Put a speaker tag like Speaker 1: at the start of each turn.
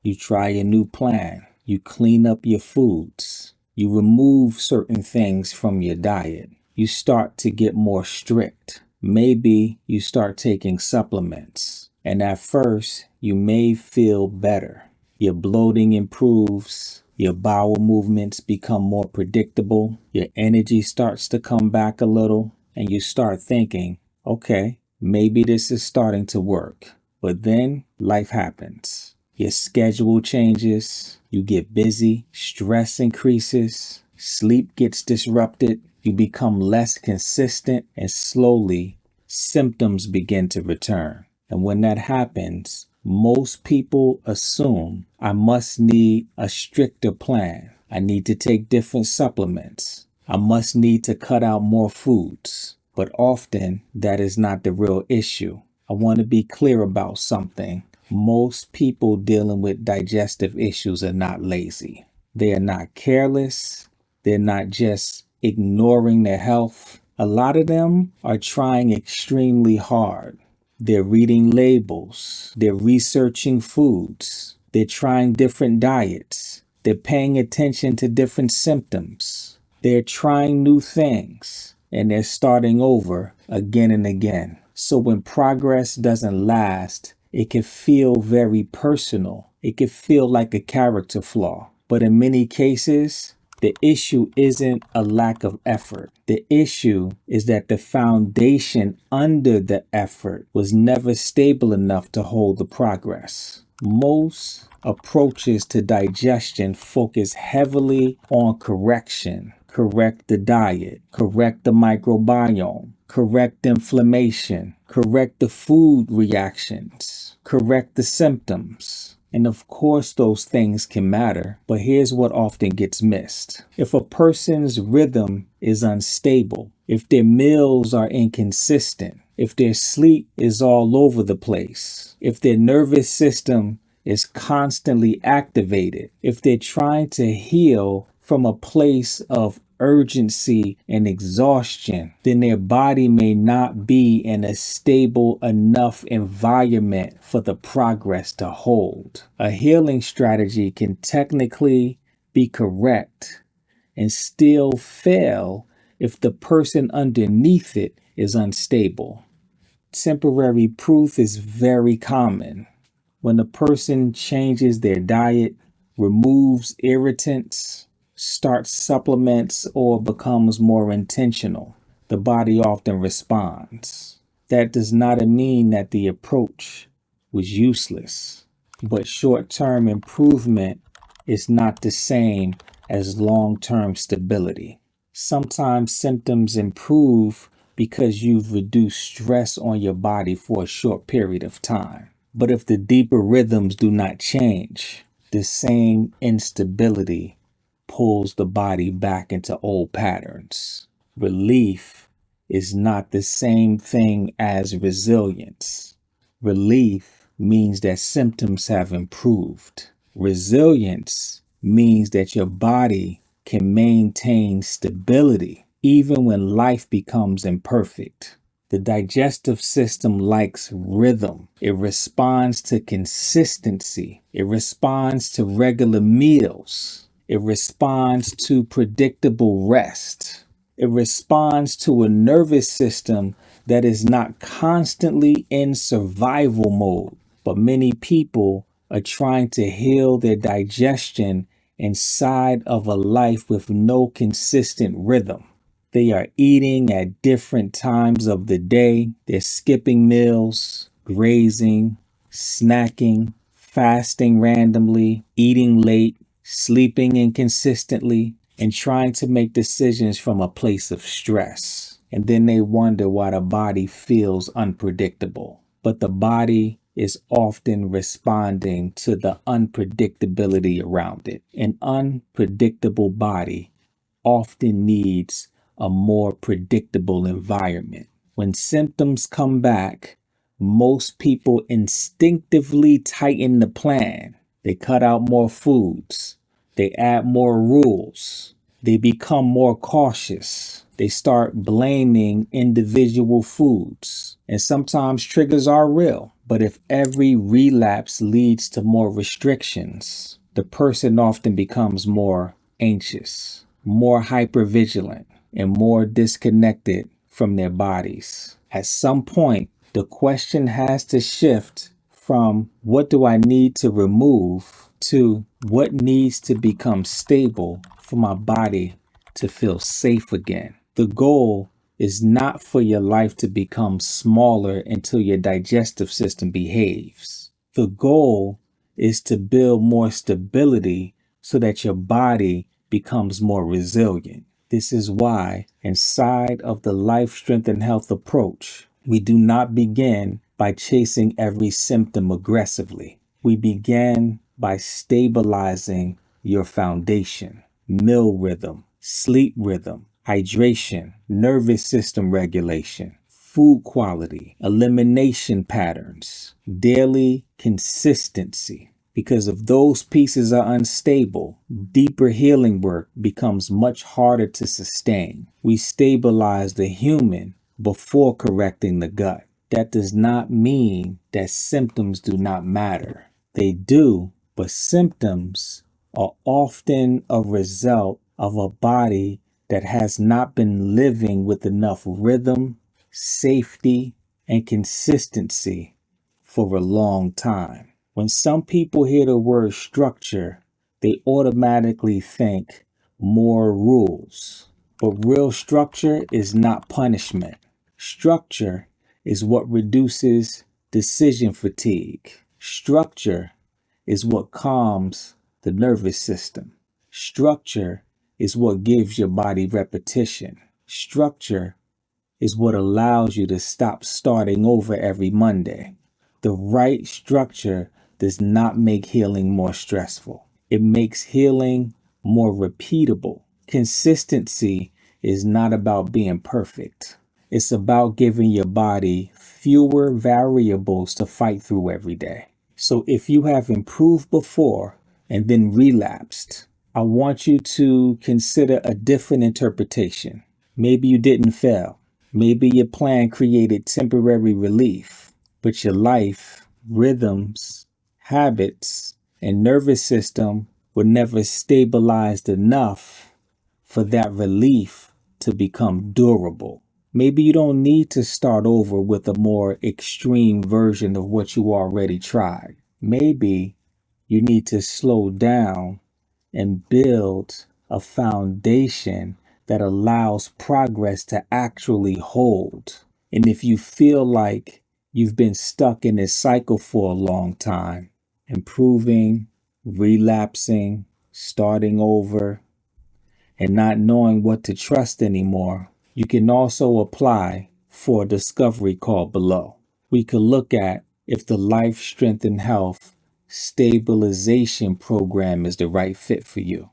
Speaker 1: You try a new plan. You clean up your foods. You remove certain things from your diet. You start to get more strict. Maybe you start taking supplements. And at first, you may feel better. Your bloating improves. Your bowel movements become more predictable. Your energy starts to come back a little. And you start thinking, okay, maybe this is starting to work. But then life happens. Your schedule changes. You get busy. Stress increases. Sleep gets disrupted. You become less consistent, and slowly symptoms begin to return. And when that happens, most people assume I must need a stricter plan. I need to take different supplements. I must need to cut out more foods. But often that is not the real issue. I want to be clear about something. Most people dealing with digestive issues are not lazy. They are not careless. They're not just ignoring their health. A lot of them are trying extremely hard. They're reading labels. They're researching foods. They're trying different diets. They're paying attention to different symptoms. They're trying new things, and they're starting over again and again. So when progress doesn't last, it can feel very personal. It can feel like a character flaw. But in many cases, the issue isn't a lack of effort. The issue is that the foundation under the effort was never stable enough to hold the progress. Most approaches to digestion focus heavily on correction. Correct the diet, correct the microbiome, correct inflammation, correct the food reactions, correct the symptoms. And of course, those things can matter, but here's what often gets missed. If a person's rhythm is unstable, if their meals are inconsistent, if their sleep is all over the place, if their nervous system is constantly activated, if they're trying to heal from a place of urgency and exhaustion, then their body may not be in a stable enough environment for the progress to hold. A healing strategy can technically be correct and still fail if the person underneath it is unstable. Temporary proof is very common. When a person changes their diet, removes irritants, starts supplements, or becomes more intentional, the body often responds. That does not mean that the approach was useless, but short-term improvement is not the same as long-term stability. Sometimes symptoms improve because you've reduced stress on your body for a short period of time. But if the deeper rhythms do not change, the same instability pulls the body back into old patterns. Relief is not the same thing as resilience. Relief means that symptoms have improved. Resilience means that your body can maintain stability even when life becomes imperfect. The digestive system likes rhythm. It responds to consistency. It responds to regular meals. It responds to predictable rest. It responds to a nervous system that is not constantly in survival mode. But many people are trying to heal their digestion inside of a life with no consistent rhythm. They are eating at different times of the day. They're skipping meals, grazing, snacking, fasting randomly, eating late, sleeping inconsistently, and trying to make decisions from a place of stress. And then they wonder why the body feels unpredictable. But the body is often responding to the unpredictability around it. An unpredictable body often needs a more predictable environment. When symptoms come back, most people instinctively tighten the plan. They cut out more foods. They add more rules. They become more cautious. They start blaming individual foods. And sometimes triggers are real. But if every relapse leads to more restrictions, the person often becomes more anxious, more hypervigilant, and more disconnected from their bodies. At some point, the question has to shift from what do I need to remove to what needs to become stable for my body to feel safe again. The goal is not for your life to become smaller until your digestive system behaves. The goal is to build more stability so that your body becomes more resilient. This is why, inside of the life, strength, and health approach, we do not begin by chasing every symptom aggressively. We begin by stabilizing your foundation, meal rhythm, sleep rhythm, hydration, nervous system regulation, food quality, elimination patterns, daily consistency. Because if those pieces are unstable, deeper healing work becomes much harder to sustain. We stabilize the human before correcting the gut. That does not mean that symptoms do not matter. They do, but symptoms are often a result of a body that has not been living with enough rhythm, safety, and consistency for a long time. When some people hear the word structure, they automatically think more rules. But real structure is not punishment. Structure is what reduces decision fatigue. Structure is what calms the nervous system. Structure is what gives your body repetition. Structure is what allows you to stop starting over every Monday. The right structure does not make healing more stressful. It makes healing more repeatable. Consistency is not about being perfect. It's about giving your body fewer variables to fight through every day. So if you have improved before and then relapsed, I want you to consider a different interpretation. Maybe you didn't fail. Maybe your plan created temporary relief, but your life, rhythms, habits, and nervous system were never stabilized enough for that relief to become durable. Maybe you don't need to start over with a more extreme version of what you already tried. Maybe you need to slow down and build a foundation that allows progress to actually hold. And if you feel like you've been stuck in this cycle for a long time, improving, relapsing, starting over, and not knowing what to trust anymore, you can also apply for a discovery call below. We could look at if the life, strength, and health stabilization program is the right fit for you.